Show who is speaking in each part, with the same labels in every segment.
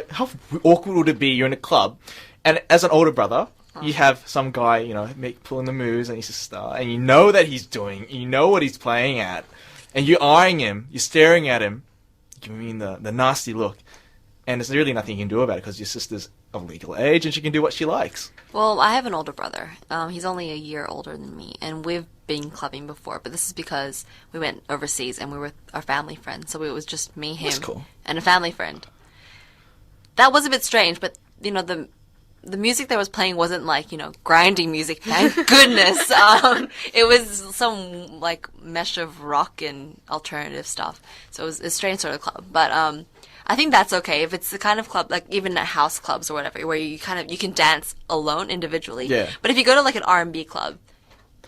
Speaker 1: How awkward would it be? You're in a club, and as an older brother, you have some guy, pulling the moves on your sister, and you know that he's doing, you know what he's playing at, and you're eyeing him, you're staring at him, giving him the nasty look, and there's really nothing you can do about it because your sister's of legal age and she can do what she likes.
Speaker 2: Well, I have an older brother. He's only a year older than me, and we've been clubbing before, but this is because we went overseas and we were with our family friends, so it was just me, him, and a family friend. That was a bit strange, but, the music that was playing wasn't grinding music, thank goodness. It was some mesh of rock and alternative stuff. So it was a strange sort of club. But I think that's okay if it's the kind of club, even at house clubs or whatever, where you can dance alone individually.
Speaker 1: Yeah.
Speaker 2: But if you go to an R&B club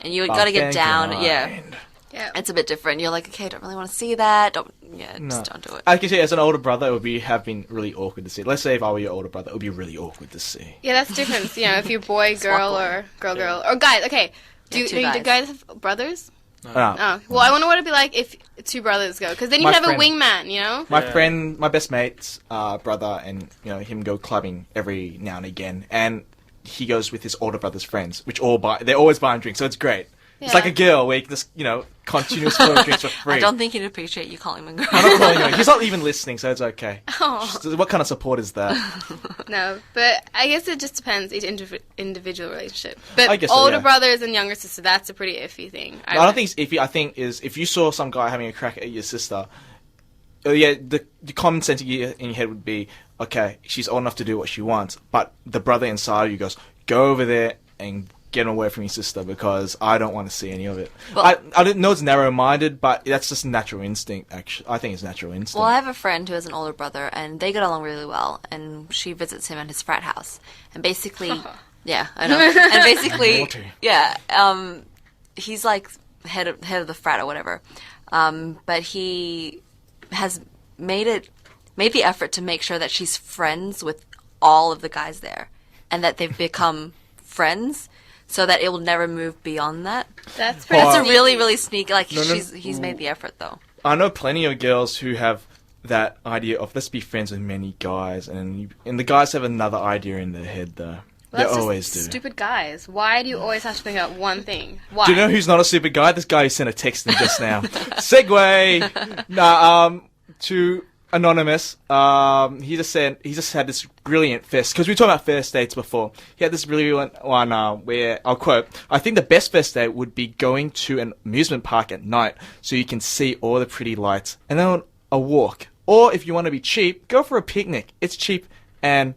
Speaker 2: and you got to get down, yeah, it's a bit different. You're like, okay, I don't really want to see that. Just don't do it.
Speaker 1: I can say as an older brother, it would have been really awkward to see. Let's say if I were your older brother, it would be really awkward to see.
Speaker 3: Yeah, that's different. If you're boy, girl, or girl, or guys. Okay, do guys have brothers?
Speaker 1: No.
Speaker 3: Oh, well, I wonder what it'd be like if two brothers go, because then you have a wingman,
Speaker 1: My friend, my best mate's brother, and him go clubbing every now and again, and he goes with his older brother's friends, which they're always buying drinks, so it's great. Yeah. It's like a girl where you just, continuous flow drinks for free.
Speaker 2: I don't think he'd appreciate you calling him a girl.
Speaker 1: I'm not calling him. He's not even listening, so it's okay.
Speaker 3: Oh.
Speaker 1: What kind of support is that?
Speaker 3: No, but I guess it just depends each individual relationship. But
Speaker 1: I guess
Speaker 3: older brothers and younger sister, that's a pretty iffy thing.
Speaker 1: I don't think it's iffy. I think if you saw some guy having a crack at your sister, the common sense in your head would be, okay, she's old enough to do what she wants, but the brother inside you goes, go over there and get away from your sister because I don't want to see any of it. Well, I didn't know it's narrow-minded, but that's just natural instinct, actually. I think it's natural instinct.
Speaker 2: Well, I have a friend who has an older brother, and they get along really well, and she visits him at his frat house. And basically... Yeah, I know. And basically... he's head of the frat or whatever. But he has made the effort to make sure that she's friends with all of the guys there, and that they've become friends, so that it will never move beyond that.
Speaker 3: That's pretty
Speaker 2: That's a really, really sneaky. He's made the effort, though.
Speaker 1: I know plenty of girls who have that idea of let's be friends with many guys, and the guys have another idea in their head, though.
Speaker 3: Well,
Speaker 1: they always do.
Speaker 3: Stupid guys. Why do you always have to bring up one thing? Why?
Speaker 1: Do you know who's not a stupid guy? This guy who sent a text in just now. Segue! To Anonymous, he just had this brilliant first, because we were talking about first dates before. He had this brilliant one where, I'll quote, I think the best first date would be going to an amusement park at night so you can see all the pretty lights, and then a walk. Or if you want to be cheap, go for a picnic. It's cheap and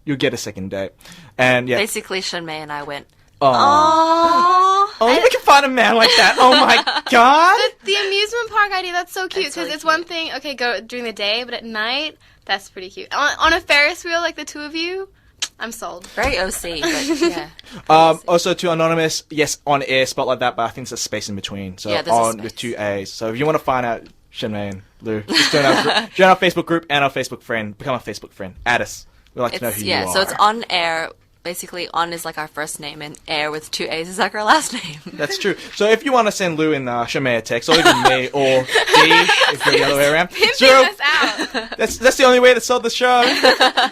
Speaker 1: you'll get a second date. And yeah.
Speaker 2: Basically, Shen Mei and I went,
Speaker 1: oh, we can find a man like that. Oh my god!
Speaker 3: The amusement park idea, that's so cute, because it's one thing, okay, go during the day, but at night, that's pretty cute. On a Ferris wheel, the two of you, I'm sold.
Speaker 2: Very OC, but yeah.
Speaker 1: Also to Anonymous, yes, on air, spot like that, but I think there's a space in between. So on with 2 A's. So if you want to find out Shen Mei and Lou, just join our Facebook group and our Facebook friend. Become a Facebook friend. Add us. We'd like to know who you are.
Speaker 2: Yeah, so it's on air. Basically, on is our first name, and Aair with 2 A's is our last name.
Speaker 1: That's true. So if you want to send Lou and Shen Mei a text, or even me, or D, if you're the other way around.
Speaker 3: Us out.
Speaker 1: That's the only way to sell the show.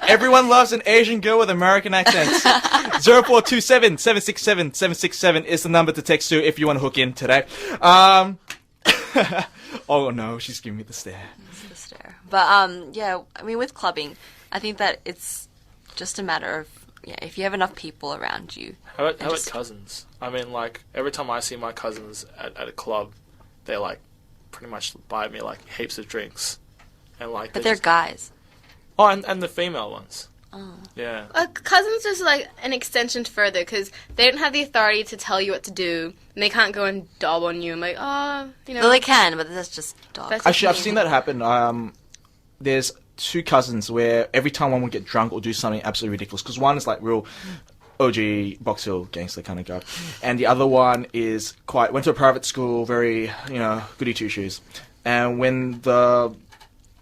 Speaker 1: Everyone loves an Asian girl with American accents. 0427 767 767 is the number to text to if you want to hook in today. Oh no, she's giving me the stare.
Speaker 2: It's the stare. But yeah, I mean, with clubbing, I think that it's just a matter of, if you have enough people around you.
Speaker 4: How about cousins? I mean, every time I see my cousins at a club, they pretty much buy me heaps of drinks, and
Speaker 2: But they're guys.
Speaker 4: Oh, and the female ones.
Speaker 2: Oh.
Speaker 4: Yeah.
Speaker 3: Cousins just an extension further, because they don't have the authority to tell you what to do, and they can't go and dob on you and
Speaker 2: Well, they can, but that's just dog.
Speaker 1: Actually, I've seen that happen. There's 2 cousins where every time one would get drunk or do something absolutely ridiculous, because one is real OG Box Hill gangster kind of guy, and the other one is went to a private school, very goody two shoes, and when the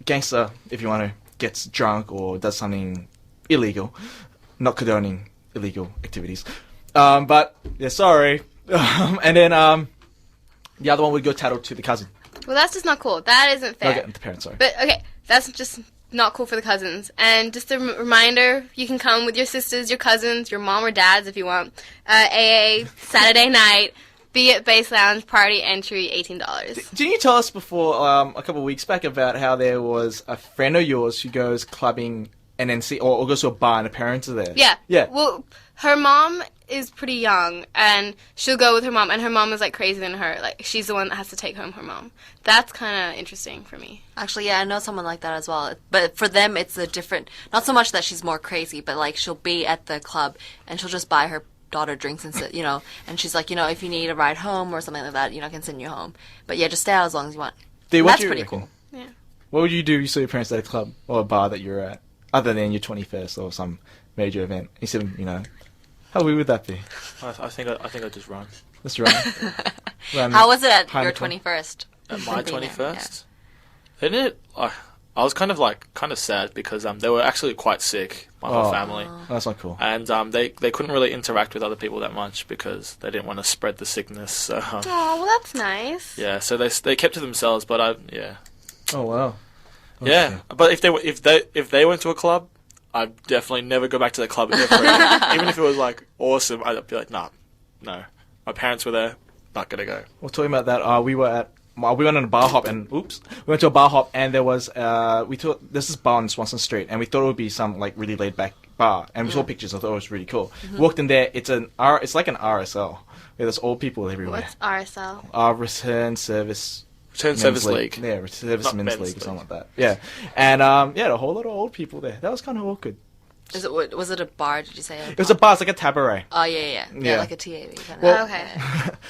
Speaker 1: gangster, if you want to, gets drunk or does something illegal, not condoning illegal activities, but yeah, sorry, and then the other one would go tattled to the cousin.
Speaker 3: Well, that's just not cool. That isn't fair.
Speaker 1: Okay, the parents, sorry.
Speaker 3: But okay, that's just not cool for the cousins. And just a reminder, you can come with your sisters, your cousins, your mom or dads if you want. AA, Saturday night, be at Base Lounge, party entry, $18.
Speaker 1: Didn't you tell us before, a couple of weeks back, about how there was a friend of yours who goes clubbing and then or goes to a bar and her parents are there?
Speaker 3: Yeah.
Speaker 1: Yeah.
Speaker 3: Well, her mom is pretty young, and she'll go with her mom, and her mom is, like, crazier than her. Like, she's the one that has to take home her mom. That's kind of interesting for me.
Speaker 2: Actually, yeah, I know someone like that as well. But for them, it's a different... Not so much that she's more crazy, but, like, she'll be at the club, and she'll just buy her daughter drinks and sit, and she's like, if you need a ride home or something like that, I can send you home. But, yeah, just stay out as long as you want.
Speaker 1: Dude,
Speaker 2: that's pretty cool.
Speaker 3: Yeah.
Speaker 1: What would you do if you saw your parents at a club or a bar that you're at, other than your 21st or some major event? You said, how weird would that be?
Speaker 4: I think I'd just run.
Speaker 1: Let's run.
Speaker 2: How was it at your 21st?
Speaker 4: At my 21st? They didn't... I was kind of sad because they were actually quite sick, my whole family.
Speaker 1: That's not cool.
Speaker 4: And they couldn't really interact with other people that much because they didn't want to spread the sickness. So,
Speaker 3: oh, well, that's nice.
Speaker 4: Yeah, so they kept to themselves, but yeah.
Speaker 1: Oh wow.
Speaker 4: Yeah, but if they went to a club, I'd definitely never go back to the club ever again. Even if it was awesome, I'd be like, no. My parents were there, not gonna go.
Speaker 1: Well, talking about that, we went on a bar hop and we went to a bar hop and there was we thought this is bar on Swanson Street and we thought it would be some really laid back bar and we saw pictures. I thought it was really cool. We walked in there. It's like an RSL where there's old people everywhere.
Speaker 3: What's RSL?
Speaker 1: Return Service.
Speaker 4: Return Service League.
Speaker 1: Yeah, Service Men's League or something like that. Yeah, and a whole lot of old people there. That was kind of awkward.
Speaker 2: Was it a bar, did you say?
Speaker 1: It was a bar. It's like a tabaret.
Speaker 2: Oh, yeah, like a TAB kind of.
Speaker 1: Well,
Speaker 3: okay.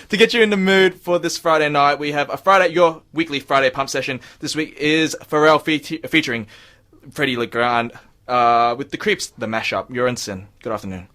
Speaker 1: To get you in the mood for this Friday night, we have your weekly Friday pump session. This week is Pharrell featuring Freddie Legrand with The Creeps, the mashup. You're in Sin. Good afternoon.